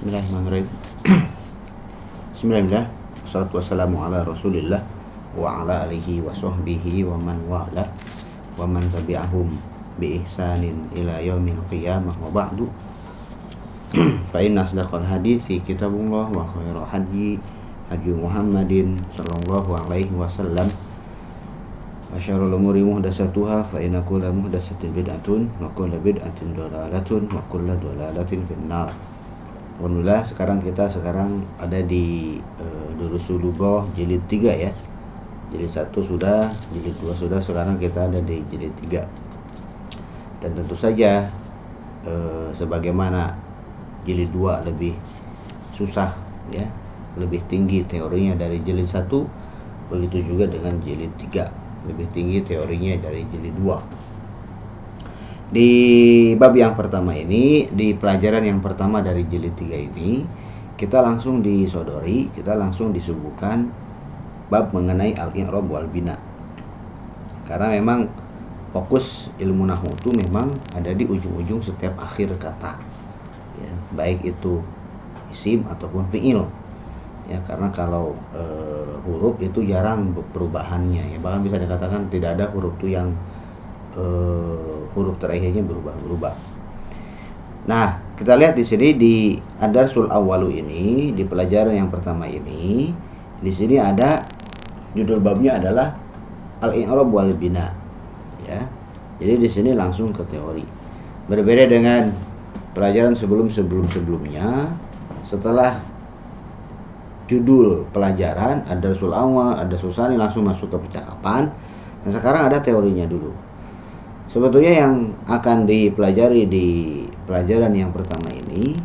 Bismillahirrahmanirrahim. Bismillah. Wassalatu wassalamu ala Rasulillah wa ala alihi wa sahbihi wa man wala wa man tabi'ahum bi ihsanin ila yaumil qiyamah wa ba'du. Fa inna asdaqal haditsi kitabullah wa khairal hadi Muhammadin sallallahu alaihi wasallam. Wa syarrul umuri muhdatsatuha fa inna kulla muhdatsatin bid'atun wa kulla bid'atin dhalalatun wa kulla dhalalatin finnar. Alhamdulillah sekarang ada di Durusul Lughah jilid 3 ya. Jilid 1 sudah, jilid 2 sudah, sekarang kita ada di jilid 3. Dan tentu saja sebagaimana jilid 2 lebih susah ya, lebih tinggi teorinya dari jilid 1, begitu juga dengan jilid 3, lebih tinggi teorinya dari jilid 2. Di bab yang pertama ini, di pelajaran yang pertama dari jilid 3 ini, kita langsung disodori, kita langsung disuguhkan bab mengenai al-i'rab wal bina. Karena memang fokus ilmu nahwu itu memang ada di ujung-ujung setiap akhir kata ya, baik itu isim ataupun fi'il ya, karena kalau huruf itu jarang perubahannya ya, bahkan bisa dikatakan tidak ada huruf itu yang huruf terakhirnya berubah-ubah. Nah, kita lihat di sini di ad-darsul awwalu ini, di pelajaran yang pertama ini, di sini ada judul babnya adalah al-i'rab wal bina. Ya. Jadi di sini langsung ke teori. Berbeda dengan pelajaran sebelumnya, setelah judul pelajaran ad-darsul awwal, ad-darsul tsani langsung masuk ke percakapan. Nah, sekarang ada teorinya dulu. Sebetulnya yang akan dipelajari di pelajaran yang pertama ini,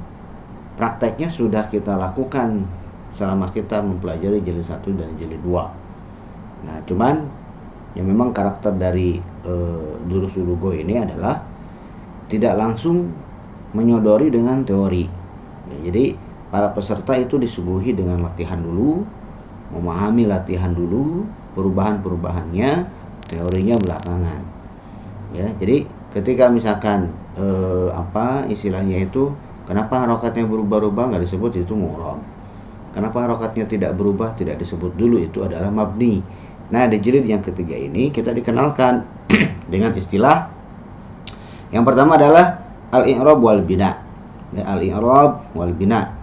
prakteknya sudah kita lakukan selama kita mempelajari jilid 1 dan jilid 2. Nah, cuman yang memang karakter dari Durusul Lughah ini adalah tidak langsung menyodori dengan teori. Ya, jadi para peserta itu disuguhi dengan latihan dulu, memahami latihan dulu, perubahan-perubahannya, teorinya belakangan. Ya, jadi ketika misalkan istilahnya itu, kenapa harokatnya berubah-ubah nggak disebut itu mu'rab. Kenapa harokatnya tidak berubah tidak disebut dulu, itu adalah mabni. Nah, di jilid yang ketiga ini kita dikenalkan dengan istilah yang pertama adalah al-i'rab wal bina. Ya, al-i'rab wal bina.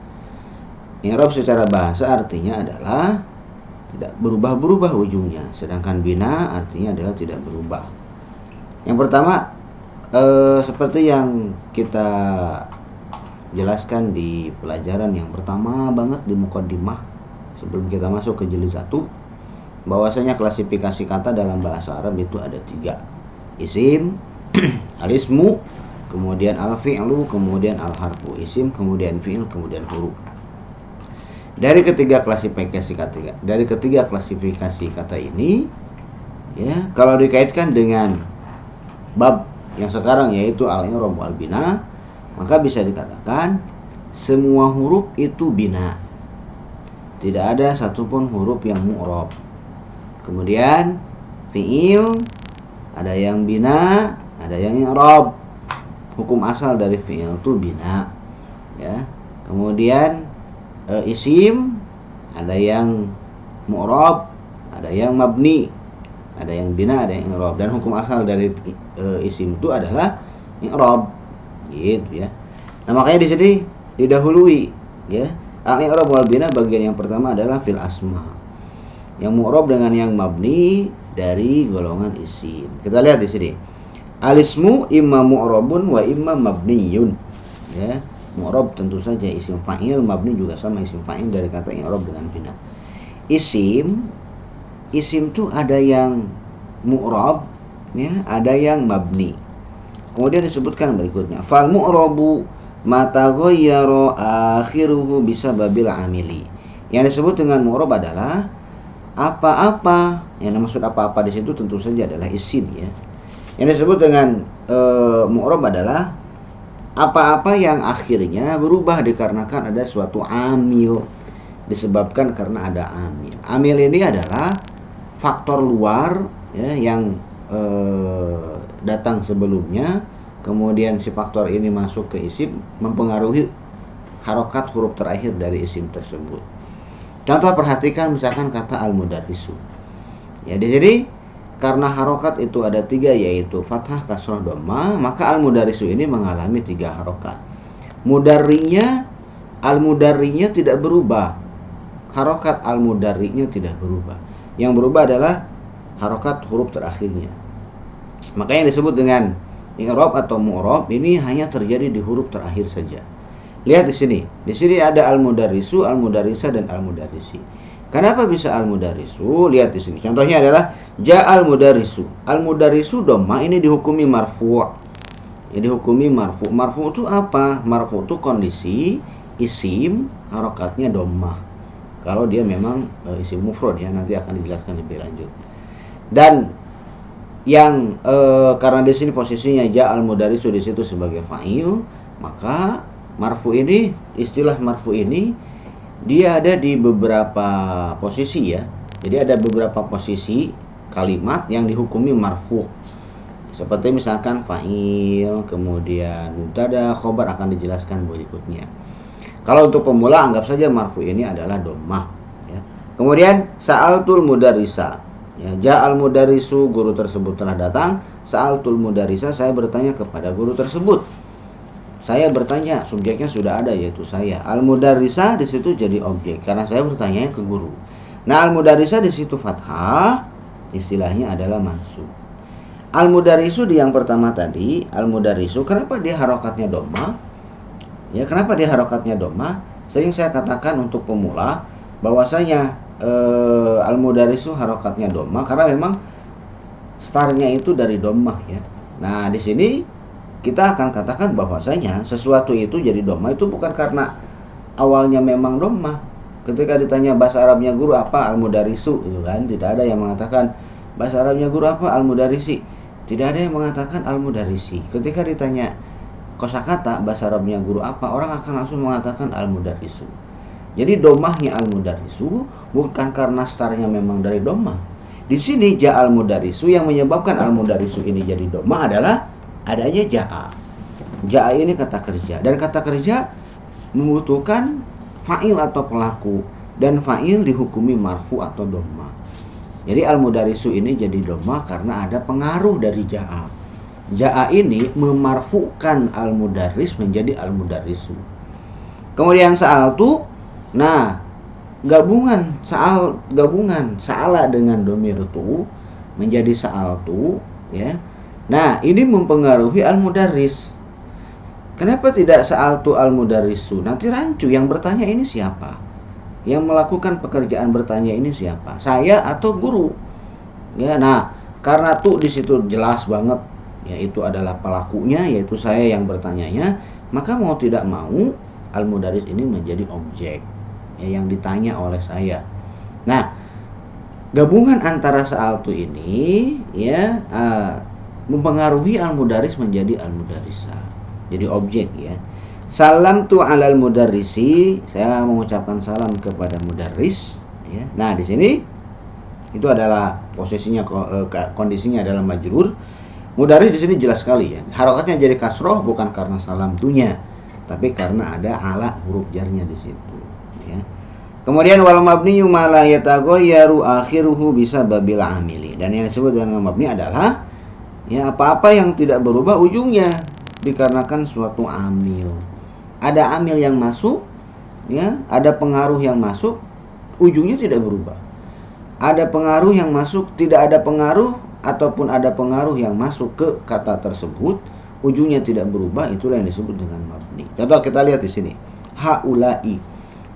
I'rab secara bahasa artinya adalah tidak berubah-berubah ujungnya, sedangkan bina artinya adalah tidak berubah. Yang pertama, seperti yang kita jelaskan di pelajaran yang pertama banget di muqaddimah sebelum kita masuk ke jilid 1, bahwasanya klasifikasi kata dalam bahasa Arab itu ada 3. Isim, al-ismu, kemudian al-fi'lu, kemudian al-harfu. Isim, kemudian fi'il, kemudian huruf. Dari ketiga klasifikasi kata ini ya, kalau dikaitkan dengan bab yang sekarang yaitu al-i'rab wal bina, maka bisa dikatakan semua huruf itu bina. Tidak ada satupun huruf yang mu'rab. Kemudian fi'il ada yang bina, ada yang i'rab. Hukum asal dari fi'il itu bina. Ya. Kemudian isim ada yang mu'rab, ada yang mabni. Ada yang bina, ada yang i'rab, dan hukum asal dari isim itu adalah i'rab, gitu ya. Nah, makanya di sini didahului ya, al-i'rab wal bina bagian yang pertama adalah fil asma. Yang mu'rab dengan yang mabni dari golongan isim. Kita lihat di sini. Al-ismu imma mu'rabun wa imma mabniyun. Ya, mu'rab tentu saja isim fa'il, mabni juga sama isim fa'il dari kata i'rab dengan bina. Isim tuh ada yang mu'rab ya, ada yang mabni. Kemudian disebutkan berikutnya, fal mu'rabu ma taghayyara akhiruhu bisababil amili. Yang disebut dengan mu'rab adalah apa-apa, yang maksud apa-apa di situ tentu saja adalah isim ya. Yang disebut dengan mu'rab adalah apa-apa yang akhirnya berubah dikarenakan ada suatu amil, disebabkan karena ada amil. Amil ini adalah faktor luar ya, yang datang sebelumnya, kemudian si faktor ini masuk ke isim, mempengaruhi harokat huruf terakhir dari isim tersebut. Contoh, perhatikan misalkan kata al-mudarrisu. Ya, di sini karena harokat itu ada 3, yaitu fathah, kasroh, dhammah, maka al-mudarrisu ini mengalami 3 harokat. Al-mudarrinya tidak berubah. Harokat al-mudarrinya tidak berubah. Yang berubah adalah harokat huruf terakhirnya. Makanya disebut dengan i'rab atau mu'rab, ini hanya terjadi di huruf terakhir saja. Lihat di sini. Di sini ada al-mudarrisu, al-mudarrisa, dan al-mudarrisi. Kenapa bisa al-mudarrisu? Lihat di sini. Contohnya adalah ja'al mudarrisu. Al-mudarrisu dhammah ini dihukumi marfu'. Ya, dihukumi marfu'. Marfu' itu apa? Marfu' itu kondisi isim harokatnya dhammah. Kalau dia memang isim mufrad, ya, nanti akan dijelaskan lebih lanjut. Dan yang karena di sini posisinya ja'al mudarrisu di situ sebagai fa'il, maka marfu ini, istilah marfu ini dia ada di beberapa posisi, ya. Jadi ada beberapa posisi kalimat yang dihukumi marfu. Seperti misalkan fa'il, kemudian mubtada, khobar, akan dijelaskan berikutnya. Kalau untuk pemula anggap saja marfu ini adalah dhammah, ya. Kemudian sa'altul mudarrisa. Ya, ja'al mudarrisu, guru tersebut telah datang. Sa'altul mudarrisa, saya bertanya kepada guru tersebut. Saya bertanya, subjeknya sudah ada, yaitu saya. Al-mudarrisa di situ jadi objek karena saya bertanya ke guru. Nah, al-mudarrisa di situ fathah, istilahnya adalah mansub. Al-mudarrisu di yang pertama tadi, al-mudarrisu, kenapa dia harokatnya dhammah? Ya, kenapa dia harokatnya dhammah? Sering saya katakan untuk pemula bahwasanya al-mudarrisu harokatnya dhammah karena memang startnya itu dari dhammah, ya. Nah, di sini kita akan katakan bahwasanya sesuatu itu jadi dhammah itu bukan karena awalnya memang dhammah. Ketika ditanya bahasa Arabnya guru apa, al-mudarrisu, itu kan tidak ada yang mengatakan bahasa Arabnya guru apa, al-mudarrisi. Tidak ada yang mengatakan al-mudarrisi. Ketika ditanya kosakata bahasa Arabnya guru apa, orang akan langsung mengatakan al-mudarrisu. Jadi dhammahnya al-mudarrisu bukan karena startnya memang dari dhammah. Di sini ja'al mudarrisu, yang menyebabkan al-mudarrisu ini jadi dhammah adalah adanya ja'a. Ja'a ini kata kerja, dan kata kerja membutuhkan fa'il atau pelaku, dan fa'il dihukumi marfu atau dhammah. Jadi al-mudarrisu ini jadi dhammah karena ada pengaruh dari ja'a. Ja'a ini memarfukan al-mudarris menjadi al-mudarrisu. Kemudian sa'altu, nah gabungan sa'ala dengan dhamir tu menjadi sa'altu, ya. Nah, ini mempengaruhi al-mudarris. Kenapa tidak sa'altu al-mudarrisu? Nanti rancu, yang bertanya ini siapa? Yang melakukan pekerjaan bertanya ini siapa? Saya atau guru? Ya, nah, karena tu di situ jelas banget, yaitu adalah pelakunya, yaitu saya yang bertanyanya, maka mau tidak mau al-mudarris ini menjadi objek, ya, yang ditanya oleh saya. Nah, gabungan antara sa'altu ini, ya, mempengaruhi al-mudarris menjadi al-mudarrisa, jadi objek, ya. Salam tu alal mudarrisi, saya mengucapkan salam kepada mudarris, ya. Nah, di sini itu adalah posisinya, kondisinya adalah majrur. Mudarris di sini jelas sekali, ya. Harokatnya jadi kasroh bukan karena salam tunya, tapi karena ada ala huruf jarnya di situ, ya. Kemudian wal mabniyu ma la yataghayyaru akhiruhu bisababil amili, dan yang disebut dengan mabni adalah, ya, apa-apa yang tidak berubah ujungnya dikarenakan suatu amil. Ada amil yang masuk, ya, ada pengaruh yang masuk, ujungnya tidak berubah. Ada pengaruh yang masuk, tidak ada pengaruh, ataupun ada pengaruh yang masuk ke kata tersebut, ujungnya tidak berubah, itulah yang disebut dengan mabni. Contoh kita lihat di sini. Haulai.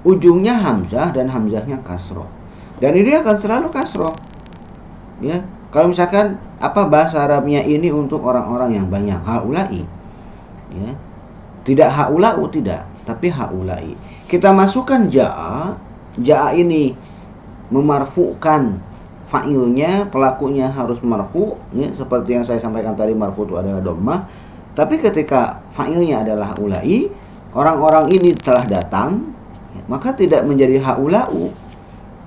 Ujungnya hamzah dan hamzahnya kasroh. Dan ini akan selalu kasroh. Ya, kalau misalkan apa bahasa Arabnya ini untuk orang-orang yang banyak, haulai. Ya. Tidak haulau, tidak, tapi haulai. Kita masukkan ja'a. Ja'a ini memarfukan fa'ilnya, pelakunya harus marfu, ya, seperti yang saya sampaikan tadi, marfu itu adalah dhammah. Tapi ketika fa'ilnya adalah haulai, orang-orang ini telah datang, ya, maka tidak menjadi haulau.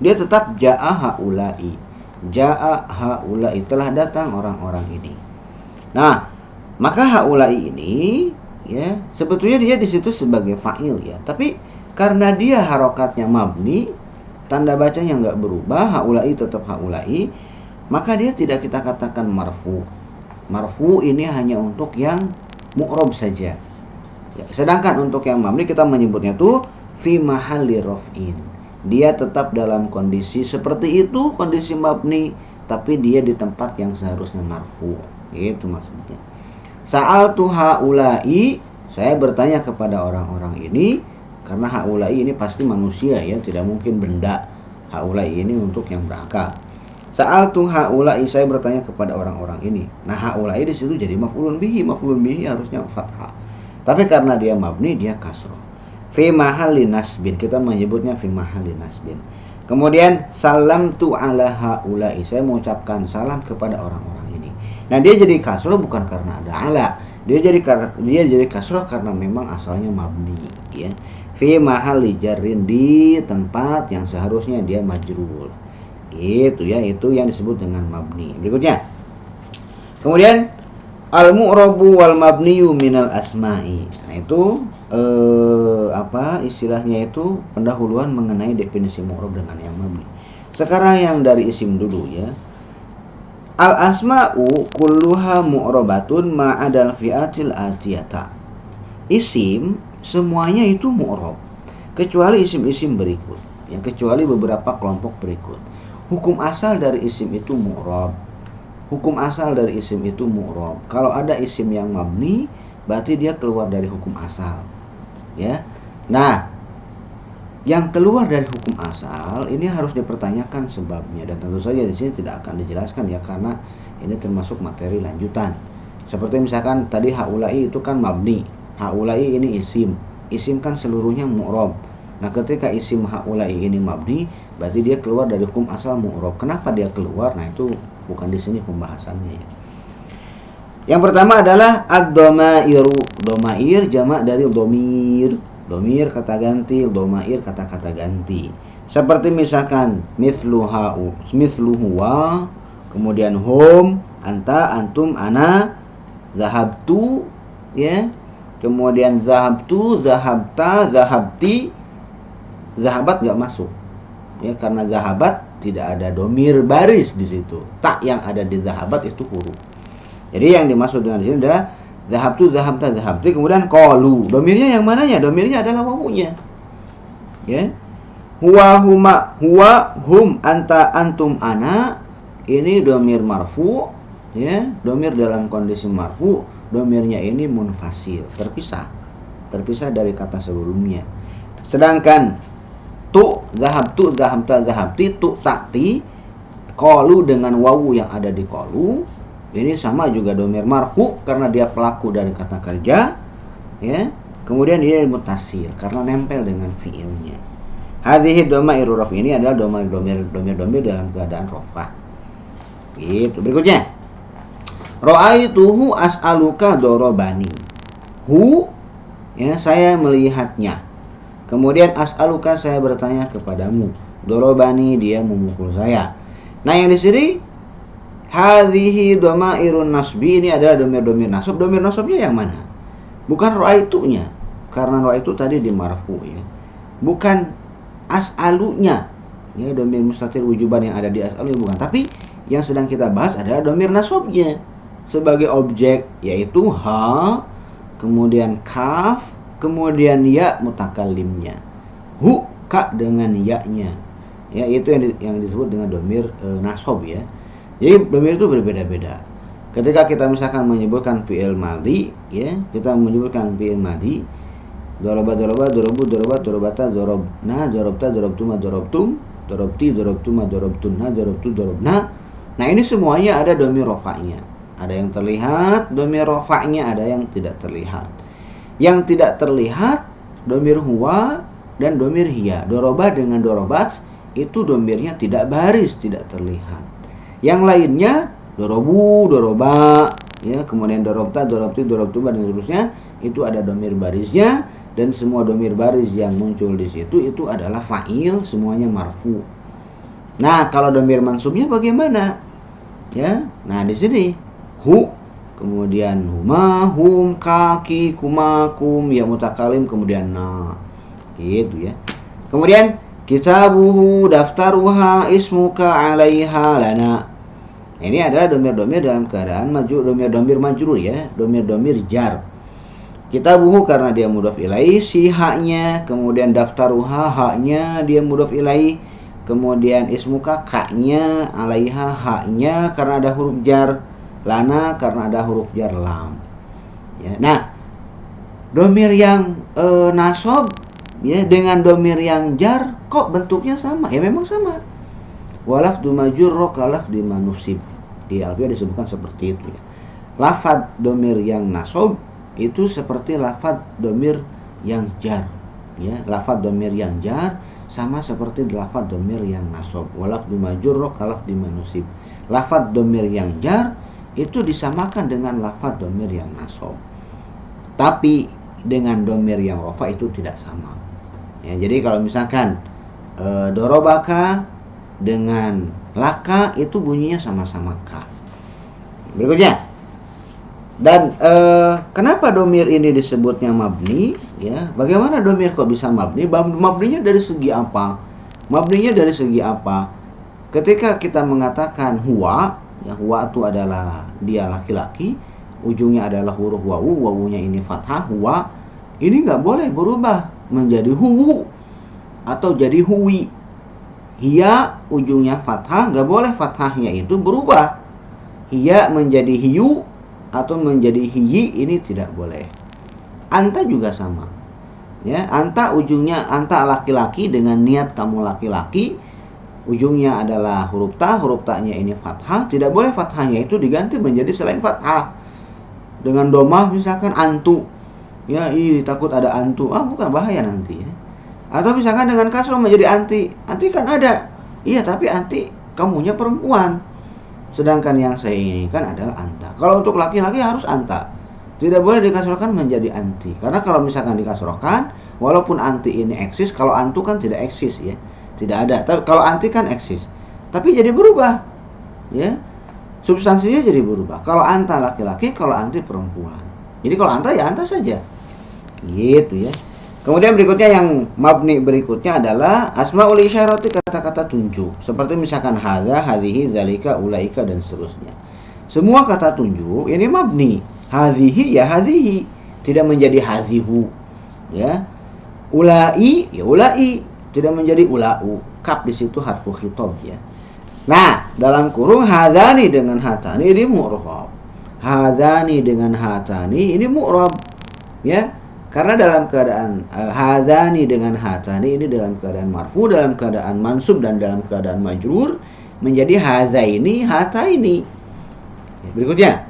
Dia tetap ja'a haulai. Ja'a haulai, telah datang orang-orang ini. Nah, maka haulai ini, ya, sebetulnya dia di situ sebagai fa'il ya, tapi karena dia harokatnya mabni, tanda bacanya nggak berubah, haulai tetap haulai, maka dia tidak kita katakan marfu. Marfu ini hanya untuk yang mu'rob saja ya, sedangkan untuk yang mabni kita menyebutnya tuh fi mahalli raf'in. Dia tetap dalam kondisi seperti itu, kondisi mabni, tapi dia di tempat yang seharusnya marfu. Itu maksudnya. Sa'altu haulai, saya bertanya kepada orang-orang ini, karena haulai ini pasti manusia ya, tidak mungkin benda. Haulai ini untuk yang berakal. Sa'altu haulai, saya bertanya kepada orang-orang ini. Nah, haulai di situ jadi maf'ulun bihi, maf'ulun bihi harusnya fathah. Tapi karena dia mabni, dia kasroh. Fi mahalli nasbin, kita menyebutnya fi mahalli nasbin. Kemudian salam tu ala haulai, saya mengucapkan salam kepada orang-orang ini. Nah, dia jadi kasroh bukan karena ada ala, dia jadi kasroh karena memang asalnya mabni ya. Fi mahalli jarrin, di tempat yang seharusnya dia majrur. Gitu ya, itu yang disebut dengan mabni. Berikutnya, kemudian al-mu'rabu wal mabniyu minal asma'i. Nah, itu istilahnya itu pendahuluan mengenai definisi mu'rab dengan yang mabni. Sekarang yang dari isim dulu ya. Al-asma'u kulluha mu'rabatun ma'adal fi'atil atiyata. Isim semuanya itu mu'rab kecuali isim-isim berikut. Yang kecuali beberapa kelompok berikut. Hukum asal dari isim itu mu'rab. Hukum asal dari isim itu mu'rab. Kalau ada isim yang mabni, berarti dia keluar dari hukum asal. Ya. Nah, yang keluar dari hukum asal ini harus dipertanyakan sebabnya, dan tentu saja di sini tidak akan dijelaskan ya, karena ini termasuk materi lanjutan. Seperti misalkan tadi haulai itu kan mabni. Haulai ini isim. Isim kan seluruhnya mu'rab. Nah, ketika isim haulai ini mabni, berarti dia keluar dari hukum asal mu'rab. Kenapa dia keluar? Nah, itu bukan di sini pembahasannya ya. Yang pertama adalah ad-dhamairu. Dhamair jamak dari dhamir. Dhamir kata ganti, dhamair kata-kata ganti. Seperti misalkan mithlu huwa, kemudian hum, anta, antum, ana, zahabtu ya. Kemudian zahabtu, zahabta, zahabti. Zahabat enggak masuk. Ya, karena zahabat tidak ada domir baris di situ. Tak yang ada di zahabat itu huruf. Jadi yang dimaksud dengan di sini adalah zahabtu, zahabta, zahabti, kemudian qalu. Domirnya yang mananya? Domirnya adalah wawunya. Ya. Huwa, huma, huwa, hum, anta, antum, ana. Ini domir marfu, ya. Domir dalam kondisi marfu, domirnya ini munfasil, terpisah. Terpisah dari kata sebelumnya. Sedangkan tu, zahabtu, zahabta, zahabti, tu, takti, qalu dengan wawu yang ada di qalu, ini sama juga domir marfu karena dia pelaku dari kata kerja ya. Kemudian dia mutasir karena nempel dengan fiilnya. Hadhihi dhamairu raf, ini adalah domir dalam keadaan rafah. Gitu. Berikutnya, ra'aituhu as'aluka dorobani. Hu ya, saya melihatnya. Kemudian as'aluka, saya bertanya kepadamu. Dorobani, dia memukul saya. Nah, yang di sini hadhihi dhamairun nasbi, ini adalah domir nasab. Domir nasabnya yang mana? Bukan ra'aitunya, karena ra'aitu tadi di marfu ya. Bukan as'alunya. Ya, domir mustatir wujuban yang ada di as'alunya bukan, tapi yang sedang kita bahas adalah domir nasabnya sebagai objek, yaitu ha, kemudian kaf, kemudian ya mutakallimnya. Hu, ka dengan ya-nya. Ya, itu yang disebut dengan domir nasab ya. Jadi domir itu berbeda-beda. Ketika kita misalkan menyebutkan fi'il madhi ya, kita menyebutkan fi'il madhi, daraba, darabu, darabat, darabata, darabna, darabta, darabtuma, darabtum, darabti, darabtuma, darabtunna, darabtu, darabna. Nah, ini semuanya ada domir rafa'nya. Ada yang terlihat domir rafa'nya, ada yang tidak terlihat. Yang tidak terlihat domir huwa dan domir hiya. Daraba dengan darabat itu domirnya tidak baris, tidak terlihat. Yang lainnya dorobu, doroba, ya, kemudian dorobta, dorobti, dorobtuba dan seterusnya, itu ada domir barisnya, dan semua domir baris yang muncul di situ itu adalah fa'il, semuanya marfu. Nah, kalau domir mansubnya bagaimana? Ya, nah di sini hu, kemudian huma, hum, kaki, kuma, kum, ya mutakalim, kemudian na, gitu ya. Kemudian kitabuhu, daftaruha, ismuka, alaiha, lana. Ini adalah domir-domir dalam keadaan domir-domir majrur ya, domir-domir jar. Kitabuhu karena dia mudhaf ilaih, si haknya, kemudian daftaruha, haknya dia mudhaf ilaih, kemudian ismuka, kaknya, alaiha, haknya karena ada huruf jar, lana karena ada huruf jar lam. Ya, nah, domir yang nasab ya dengan domir yang jar kok bentuknya sama? Ya memang sama. Walaf du majrur kalaf di manusib. Di Alfiyah disebutkan seperti itu ya. Lafad domir yang nasab itu seperti lafad domir yang jar ya. Lafad domir yang jar sama seperti lafad domir yang nasab. Walaf du majrur kalaf di manusib. Lafad domir yang jar itu disamakan dengan lafad domir yang nasab. Tapi dengan domir yang rofa itu tidak sama. Ya, jadi kalau misalkan dorobaka dengan laka itu bunyinya sama-sama ka. Berikutnya. Dan kenapa domir ini disebutnya mabni? Ya, bagaimana domir kok bisa mabni? Mabninya dari segi apa? Mabninya dari segi apa? Ketika kita mengatakan huwa, ya huwa itu adalah dia laki-laki, ujungnya adalah huruf wawu, wawunya ini fathah, huwa, ini nggak boleh berubah menjadi huwu atau jadi huwi. Hiya ujungnya fathah, nggak boleh fathahnya itu berubah. Hiya menjadi hiyu atau menjadi hiyi, ini tidak boleh. Anta juga sama. Ya, anta ujungnya anta laki-laki dengan niat kamu laki-laki, ujungnya adalah huruf ta-nya ini fathah, tidak boleh fathahnya itu diganti menjadi selain fathah. Dengan domah misalkan antu. Ya, takut ada antu. Bukan, bahaya nanti ya. Atau misalkan dengan kasroh menjadi anti. Anti kan ada. Iya, tapi anti kamunya perempuan. Sedangkan yang saya ini kan adalah anta. Kalau untuk laki-laki harus anta. Tidak boleh dikasrohkan menjadi anti. Karena kalau misalkan dikasrohkan, walaupun anti ini eksis, kalau antu kan tidak eksis ya. Tidak ada. Tapi kalau anti kan eksis. Tapi jadi berubah. Ya. Substansinya jadi berubah. Kalau anta laki-laki, kalau anti perempuan. Jadi kalau anta ya anta saja. Gitu ya. Kemudian berikutnya yang mabni berikutnya adalah asmaul isyarati, kata-kata tunjuk. Seperti misalkan hadza, hadhihi, zalika, ulaika dan seterusnya. Semua kata tunjuk ini mabni. Hadhihi ya hadhihi, tidak menjadi hazihu. Ya. Ulai ya ulai, tidak menjadi ulau. Kaf di situ harfu khitab ya. Nah, dalam kurung hadzani dengan hatani ini mu'rab. Hadzani dengan hatani ini mu'rab. Ya. Karena dalam keadaan hadzani dengan hatani ini dalam keadaan marfu, dalam keadaan mansub dan dalam keadaan majrur menjadi hazaini, hataini. Berikutnya.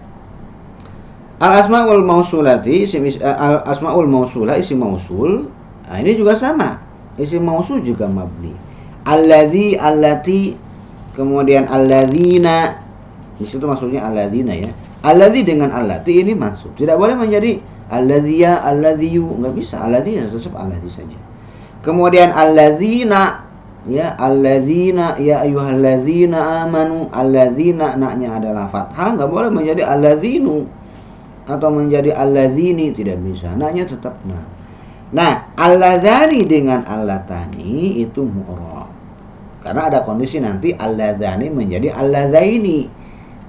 Al-asmaul mausulati, al-asmaul mausulah isim mausul. Nah, ini juga sama. Isim mausul juga mabni. Alladzi, allati, kemudian alladzina. Di situ maksudnya alladzina ya. Alladzi dengan allati ini mansub. Tidak boleh menjadi alladziya, alladziyu, enggak bisa. Alladzi tetap alladzi saja. Kemudian alladzina ya, alladzina ya ayyuhalladzina amanu. Alladzina naknya adalah fathah, enggak boleh menjadi alladzinu atau menjadi alladzini, tidak bisa. Naknya tetap nah. Nah, alladzani dengan allatani itu mu'rab. Karena ada kondisi nanti alladzani menjadi alladzaini,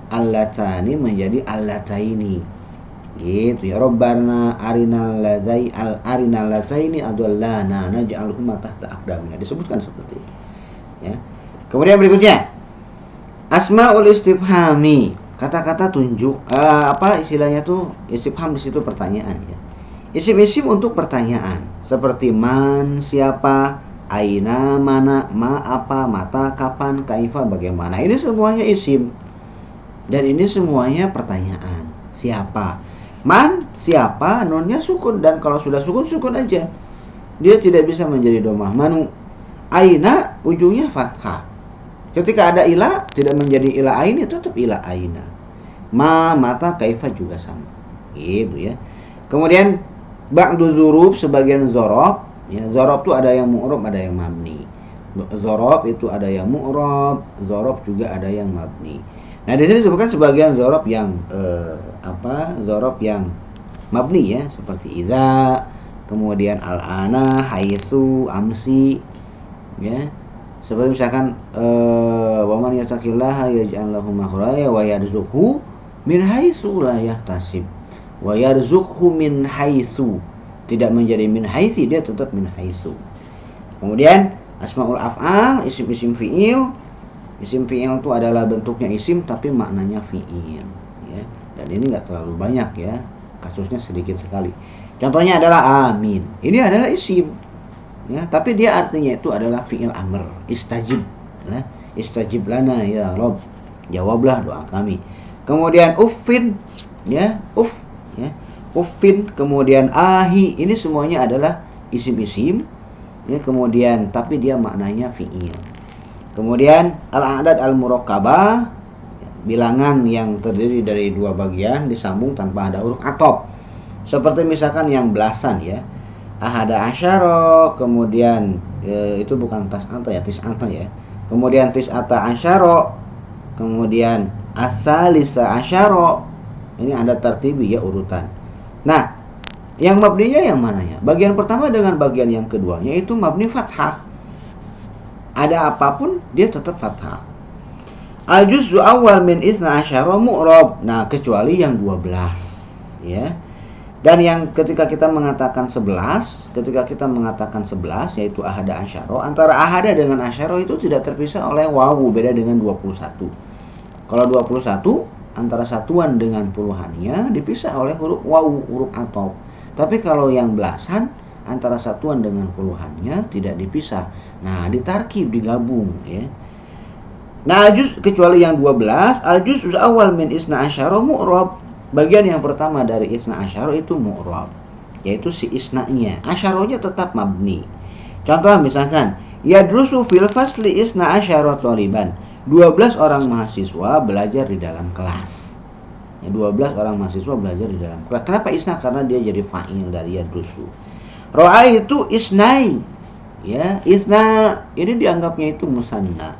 allatani menjadi allataini. Gitu ya. Rabbana arinal ladzai adallana naj'alhum tahta aqdamina. Disebutkan seperti itu. Ya. Kemudian berikutnya asmaul istifhami, kata-kata tunjuk. Apa istilahnya tuh? Istifham di situ pertanyaan ya. Isim-isim untuk pertanyaan seperti man siapa, aina mana, ma apa, mata kapan, kaifa bagaimana. Ini semuanya isim. Dan ini semuanya pertanyaan. Siapa? Man siapa, nunnya sukun, dan kalau sudah sukun sukun aja. Dia tidak bisa menjadi domah. Manu. Aina ujungnya fathah. Ketika ada ila tidak menjadi ila aini, tetap ila aina. Ma mata kaifa juga sama. Gitu ya. Kemudian ba'du zurub, sebagian zorob ya. Zorob itu ada yang mu'rab, ada yang mabni. Zorob itu ada yang mu'rab, zorob juga ada yang mabni. Nah, di sini disebutkan sebagian dzaraf yang dzaraf yang mabni ya, seperti idza, kemudian al-ana, haitsu, amsi ya. Seperti misalkan wa man yattaqillaha yaj'al lahu makhraja wa yarzuqhu min haitsu la yahtasib. Wa yarzuqhu min haitsu, tidak menjadi min haitsi, dia tetap min haitsu. Kemudian asmaul af'al, isim-isim fi'il. Isim fi'il itu adalah bentuknya isim tapi maknanya fi'il ya. Dan ini enggak terlalu banyak ya, kasusnya sedikit sekali. Contohnya adalah amin. Ini adalah isim ya, tapi dia artinya itu adalah fi'il amr. Istajib ya. Istajib lana ya Rabb, jawablah doa kami. Kemudian uffin ya, ya. Uffin, kemudian ahi, ini semuanya adalah isim-isim ya, kemudian tapi dia maknanya fi'il. Kemudian al-a'dad al-murakkabah, bilangan yang terdiri dari dua bagian disambung tanpa ada huruf atop. Seperti misalkan yang belasan ya. Ahada asyara, kemudian itu bukan tas'ata ya, tis'ata ya. Kemudian tis'ata asyara, kemudian asalisa asyara. Ini ada tertibi ya, urutan. Nah, yang mabninya yang mananya? Bagian pertama dengan bagian yang keduanya itu mabni fathah. Ada apapun dia tetap fathah. Al-juz'u awal min isna asyara mu'rab. Nah, kecuali yang 12 ya. Dan yang ketika kita mengatakan 11, yaitu ahada asyara, antara ahada dengan asyara itu tidak terpisah oleh wawu, beda dengan 21. Kalau 21 antara satuan dengan puluhannya dipisah oleh huruf wawu, huruf atop. Tapi kalau yang belasan antara satuan dengan puluhannya tidak dipisah. Nah, ditarkib, digabung ya. Nah, kecuali yang 12, al-juz awal min isna asyara mu'rab. Bagian yang pertama dari isna asyara itu mu'rab, yaitu si isna'nya. Asyaranya tetap mabni. Contoh misalkan, yadrusu fil fasli isna asyara thaliban. 12 orang mahasiswa belajar di dalam kelas. Ya, 12 orang mahasiswa belajar di dalam kelas. Kenapa isna? Karena dia jadi fa'il dari yadrusu. Ro'a itu isnai ya, isna ini dianggapnya itu musanna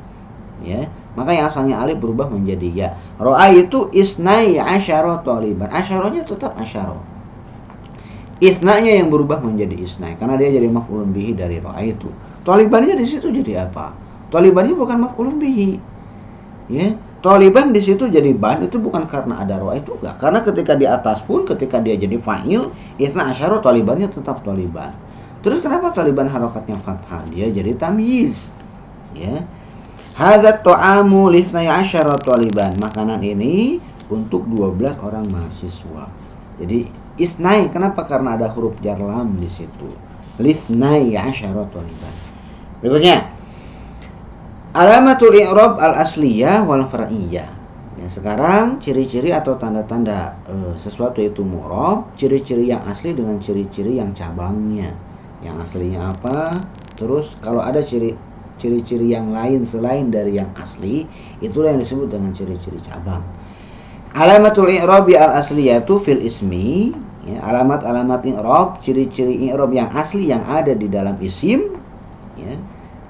ya, maka yang asalnya alif berubah menjadi ya. Ro'a itu isnai asyara thaliban, asyaranya tetap asyara, isnanya yang berubah menjadi isnai karena dia jadi maf'ulun bihi dari ro'a itu. Thalibannya di situ jadi apa? Thalibannya bukan maf'ulun bihi ya. Thaliban di situ jadi ban, itu bukan karena ada ro'a itu enggak. Karena ketika di atas pun ketika dia jadi fa'il, isna asyara thalibannya tetap thaliban. Terus kenapa thaliban harokatnya fathah? Dia jadi tamyiz. Ya. Hadzat ta'amu lisnai asyara thaliban. Makanan ini untuk 12 orang mahasiswa. Jadi isnai, kenapa? Karena ada huruf jar lam di situ. Lisnai asyara thaliban. Berikutnya, alamatul i'rab al-asliyah wal far'iyah. Ya, sekarang ciri-ciri atau tanda-tanda sesuatu itu mu'rab, ciri-ciri yang asli dengan ciri-ciri yang cabangnya. Yang aslinya apa? Terus kalau ada ciri-ciri yang lain selain dari yang asli, itulah yang disebut dengan ciri-ciri cabang. Alamatul i'rab al-asliyah itu fil ismi, ya, alamat-alamat i'rab, ciri-ciri i'rab yang asli yang ada di dalam isim, ya.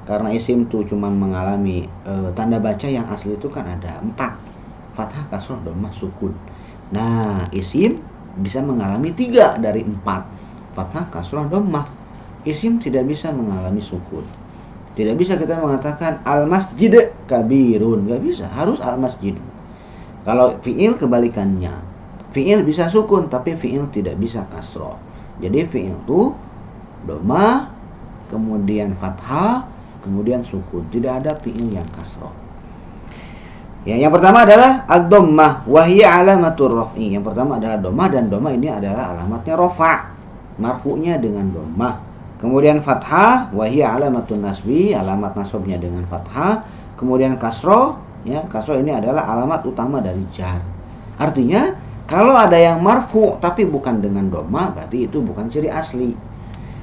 Karena isim itu cuma mengalami tanda baca yang asli itu kan ada 4. Fathah, kasrah, dhammah, sukun. Nah, isim bisa mengalami 3 dari 4. Fathah, kasrah, dhammah. Isim tidak bisa mengalami sukun. Tidak bisa kita mengatakan al-masjid kabirun, enggak bisa, harus al-masjid. Kalau fi'il kebalikannya. Fi'il bisa sukun tapi fi'il tidak bisa kasrah. Jadi fi'il itu dhammah, kemudian fathah, kemudian sukun, tidak ada fi'il yang kasrah. Ya, yang pertama adalah ad-dhammah wa hiya alamatur raf'i. Yang pertama adalah dhammah, dan dhammah ini adalah alamatnya rafa', marfu'nya dengan dhammah. Kemudian fathah wa hiya alamatun nasbi, alamat nasabnya dengan fathah. Kemudian kasrah, ya, kasrah ini adalah alamat utama dari jar. Artinya kalau ada yang marfu' tapi bukan dengan dhammah, berarti itu bukan ciri asli.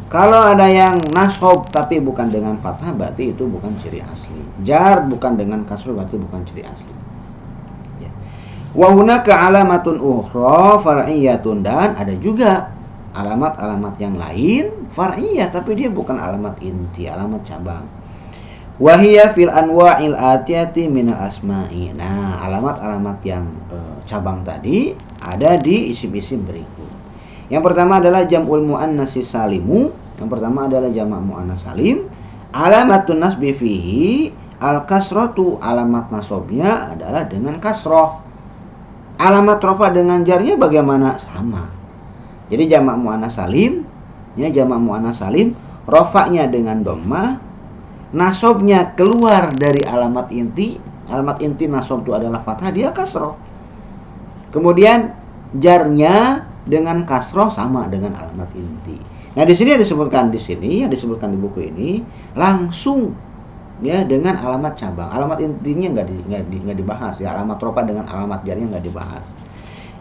Kalau ada yang nasab tapi bukan dengan fathah, berarti itu bukan ciri asli. Jar bukan dengan kasrah, berarti bukan ciri asli. Ya. Wa hunaka alamatun ukhra far'iyatun, dan ada juga alamat-alamat yang lain far'iyah tapi dia bukan alamat inti, alamat cabang. Wahia fil anwa'il atiyati minal asma'i. Nah, alamat-alamat yang cabang tadi ada di isim-isim berikut. Yang pertama adalah jam'ul muannatsis salimu. Yang pertama adalah jamak muannats salim. Alamatun nasbi fihi al-kasratu. Alamat nasabnya adalah dengan kasroh. Alamat rafa dengan jarnya bagaimana? Sama. Jadi jamak muannats salim, ya jamak muannats salim, rafa'nya dengan dhammah, nasabnya keluar dari alamat inti. Alamat inti nasab itu adalah fathah, dia kasroh. Kemudian jarnya dengan kasroh sama dengan alamat inti. Nah, di sini disebutkan disebutkan di buku ini langsung ya dengan alamat cabang. Alamat intinya nggak dibahas ya. Alamat rofa dengan alamat jarnya nggak dibahas.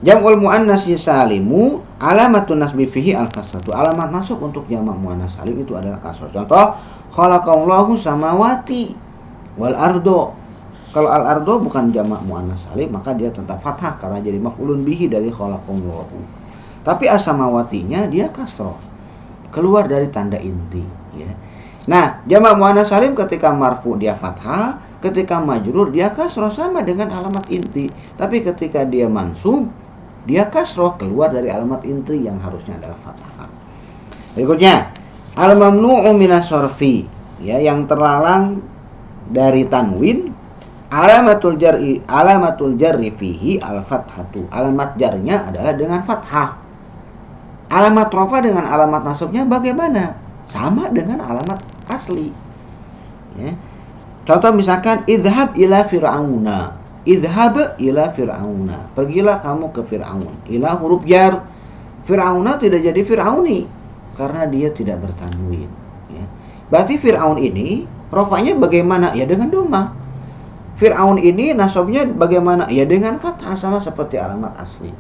Jam'ul muannatsis salimu alamatun nasbi fihi al-kasratu. Alamat nasab untuk jamak muannats salim itu adalah kasrah. Contoh, khalaqallahu samawati wal ardo. Kalau al-ardo bukan jamak muannats salim, maka dia tetap fathah karena jadi maf'ulun bihi dari khalaqallahu. Tapi as-samawatinya dia kasrah. Keluar dari tanda inti ya. Nah, jamak muannats salim ketika marfu dia fathah, ketika majrur dia kasrah sama dengan alamat inti. Tapi ketika dia mansub dia kasroh, keluar dari alamat inti yang harusnya adalah fathah. Berikutnya, al-mamnu'u minas sorfi, ya, yang terlarang dari tanwin. Alamatul jarri fihi al-fathatu. Alamat jarnya adalah dengan fathah. Alamat rafa dengan alamat nasabnya bagaimana? Sama dengan alamat asli. Ya. Contoh misalkan idhab ila fir'auna. Idhab ila fir'auna. Pergilah kamu ke Fir'aun. Ila huruf jar. Fir'auna tidak jadi Fir'auni karena dia tidak bertanwin. Ya. Berarti Fir'aun ini rofanya bagaimana? Ya dengan dhammah. Fir'aun ini nasabnya bagaimana? Ya dengan fathah sama seperti alamat asli.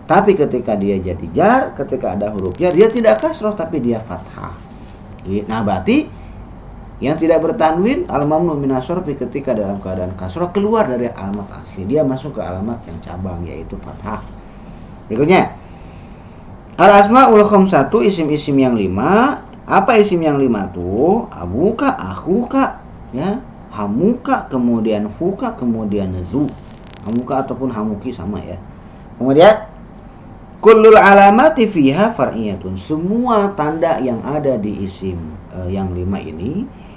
Tapi ketika dia jadi jar, ketika ada huruf jar, dia tidak kasroh tapi dia fathah. Nah berarti yang tidak bertanwin al-mamnu minas sorfi ketika dalam keadaan kasroh keluar dari alamat asli, dia masuk ke alamat yang cabang yaitu fathah. Berikutnya, al-asmaul khamsatu, isim-isim yang 5. Apa isim yang 5 tuh? Abuka, akhuka, ya, hamuka, kemudian fuka, kemudian zu. Hamuka ataupun hamuki sama ya. Kemudian kullul alamati fiha far'iyatun. Semua tanda yang ada di isim yang 5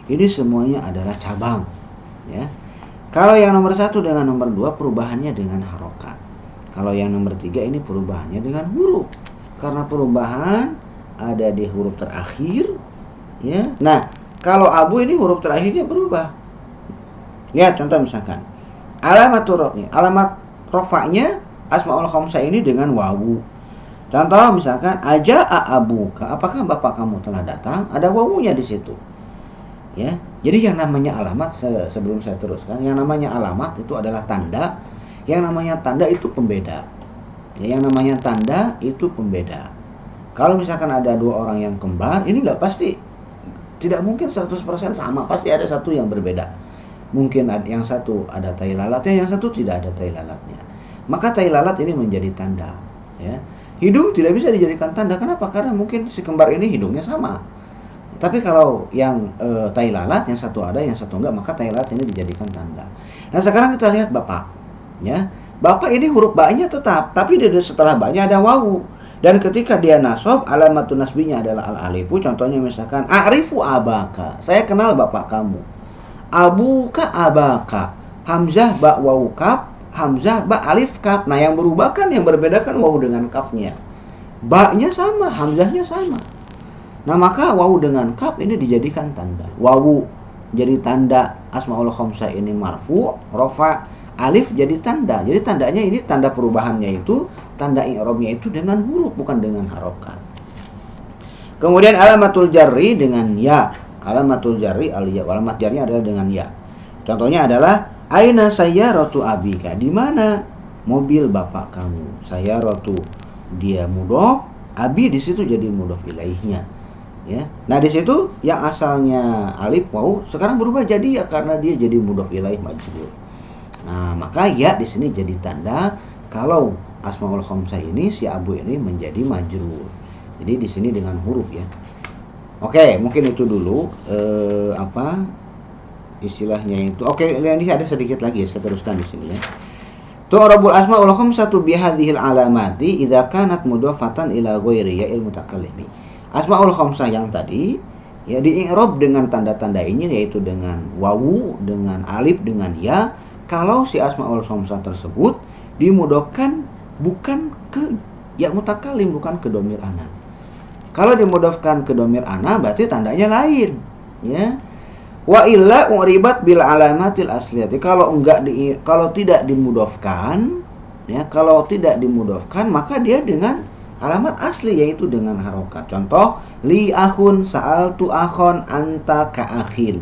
ini semuanya adalah cabang ya. Kalau yang nomor 1 dengan nomor 2 perubahannya dengan harokat. Kalau yang nomor 3 ini perubahannya dengan huruf. Karena perubahan ada di huruf terakhir ya. Nah, kalau abu ini huruf terakhirnya berubah. Ya, contoh misalkan alamat rofa'nya asmaul khamsah ini dengan wawu. Contoh misalkan aja'a abuka, apakah bapak kamu telah datang? Ada wawunya di situ. Ya. Jadi yang namanya alamat, sebelum saya teruskan, yang namanya alamat itu adalah tanda. Yang namanya tanda itu pembeda. Ya, yang namanya tanda itu pembeda. Kalau misalkan ada 2 orang yang kembar, ini enggak pasti, tidak mungkin 100% sama, pasti ada satu yang berbeda. Mungkin yang satu ada tai lalatnya, yang satu tidak ada tai lalatnya. Maka tai lalat ini menjadi tanda, ya. Hidung tidak bisa dijadikan tanda. Kenapa? Karena mungkin si kembar ini hidungnya sama. Tapi kalau yang tai lalat, yang satu ada, yang satu enggak, maka tai lalat ini dijadikan tanda. Nah, sekarang kita lihat bapak, ya. Bapak ini huruf ba-nya tetap, tapi setelah ba-nya ada wawu. Dan ketika dia nasab, alamatun nasbinya adalah al-alifu. Contohnya misalkan a'rifu abaka. Saya kenal bapak kamu. Abuka abaka. Hamzah ba wawu kaf. Hamzah ba alif kaf. Nah, yang berubah kan, yang berbeda kan wawu dengan kafnya. Ba-nya sama, hamzahnya sama. Nah, maka wawu dengan kaf ini dijadikan tanda. Wawu jadi tanda asmaul khamsah ini marfu, rafa, alif jadi tanda. Jadi tandanya ini, tanda perubahannya itu, tanda i'rabnya itu dengan huruf bukan dengan harokat. Kemudian alamatul jarri dengan ya. Alamatul jarri al-ya. Alamat jarnya adalah dengan ya. Contohnya adalah aina sayyaratu abika, di mana mobil bapak kamu. Sayyaratu dia mudhof, abi di situ jadi mudhof ilaihnya. Ya. Nah, di situ yang asalnya alif wawu sekarang berubah jadi ya karena dia jadi mudhof ilaih majrur. Nah, maka ya di sini jadi tanda kalau asmaul khamsah ini si abu ini menjadi majrur. Jadi di sini dengan huruf ya. Oke, mungkin itu dulu istilahnya itu. Oke, ini ada sedikit lagi saya teruskan di sini ya. Tu'rabul asmaul khamsatu bihadhil alamati idza kanat mudhafatan ila ghairi ya'il mutakallimi. Asmaul khamsah yang tadi ya di-i'rab dengan tanda-tanda ini, yaitu dengan wawu, dengan alif, dengan ya, kalau si asmaul khamsah tersebut dimudhafkan bukan ke ya mutakallim, bukan ke dhamir ana. Kalau dimudhafkan ke dhamir ana berarti tandanya lain ya. Wa illa uribat bil alamatil asliyati. Kalau tidak dimudhafkan ya, kalau tidak dimudhafkan maka dia dengan alamat asli, yaitu dengan harokat. Contoh, li akhun sa'altu akhon anta ka akhin,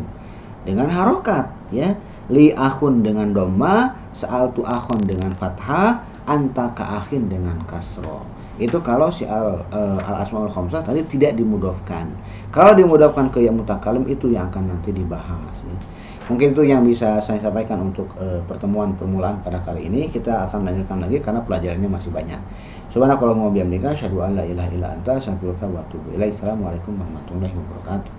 dengan harokat ya. Li akhun dengan dhamma, sa'altu akhon dengan fathah, anta ka akhin dengan kasroh. Itu kalau si al asmaul khamsah tadi tidak dimudhafkan. Kalau dimudhafkan ke ya mutakallim, itu yang akan nanti dibahas ya. Mungkin itu yang bisa saya sampaikan untuk pertemuan permulaan pada kali ini. Kita akan lanjutkan lagi karena pelajarannya masih banyak. Subhanakallahumma wa bihamdika asyhadu an la ilaha illa anta astaghfiruka wa atubu ilaik. Assalamualaikum warahmatullahi wabarakatuh.